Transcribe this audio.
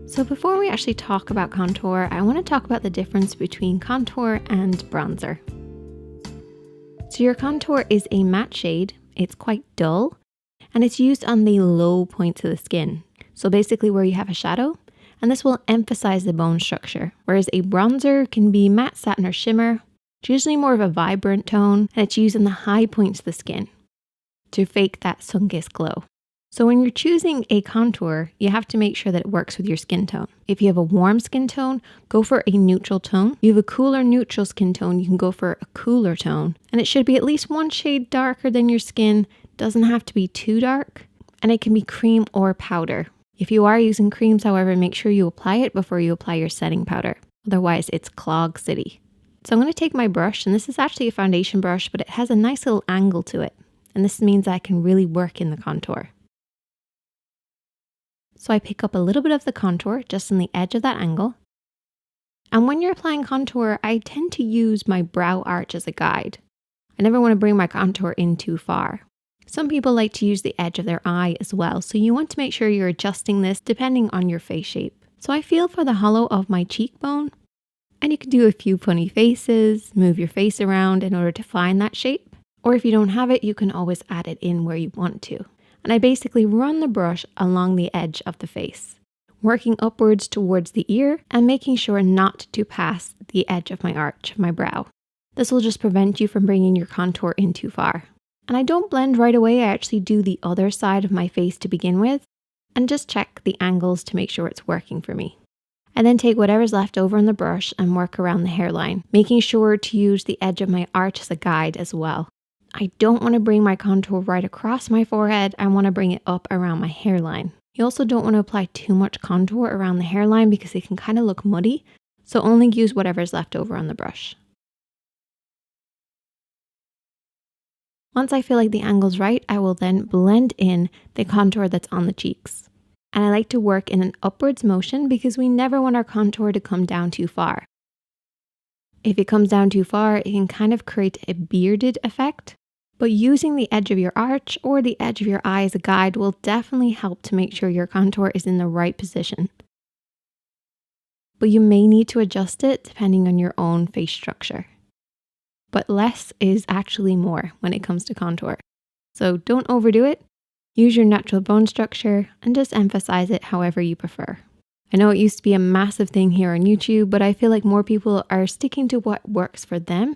So before we actually talk about contour, I want to talk about the difference between contour and bronzer. So your contour is a matte shade, it's quite dull, and it's used on the low points of the skin. So basically where you have a shadow, and this will emphasize the bone structure. Whereas a bronzer can be matte, satin, or shimmer. It's usually more of a vibrant tone, and it's used in the high points of the skin to fake that sun-kissed glow. So when you're choosing a contour, you have to make sure that it works with your skin tone. If you have a warm skin tone, go for a neutral tone. If you have a cooler neutral skin tone, you can go for a cooler tone. And it should be at least one shade darker than your skin. It doesn't have to be too dark. And it can be cream or powder. If you are using creams, however, make sure you apply it before you apply your setting powder. Otherwise, it's clog city. So I'm going to take my brush, and this is actually a foundation brush, but it has a nice little angle to it. And this means I can really work in the contour. So I pick up a little bit of the contour just on the edge of that angle. And when you're applying contour, I tend to use my brow arch as a guide. I never want to bring my contour in too far. Some people like to use the edge of their eye as well, so you want to make sure you're adjusting this depending on your face shape. So I feel for the hollow of my cheekbone, and you can do a few funny faces, move your face around in order to find that shape. Or if you don't have it, you can always add it in where you want to. And I basically run the brush along the edge of the face, working upwards towards the ear and making sure not to pass the edge of my arch of my brow. This will just prevent you from bringing your contour in too far. And I don't blend right away, I actually do the other side of my face to begin with and just check the angles to make sure it's working for me. And then take whatever's left over on the brush and work around the hairline, making sure to use the edge of my arch as a guide as well. I don't want to bring my contour right across my forehead, I want to bring it up around my hairline. You also don't want to apply too much contour around the hairline because it can kind of look muddy, so only use whatever's left over on the brush. Once I feel like the angle's right, I will then blend in the contour that's on the cheeks. And I like to work in an upwards motion because we never want our contour to come down too far. If it comes down too far, it can kind of create a bearded effect. But using the edge of your arch or the edge of your eye as a guide will definitely help to make sure your contour is in the right position. But you may need to adjust it depending on your own face structure. But less is actually more when it comes to contour. So don't overdo it. Use your natural bone structure and just emphasize it however you prefer. I know it used to be a massive thing here on YouTube, but I feel like more people are sticking to what works for them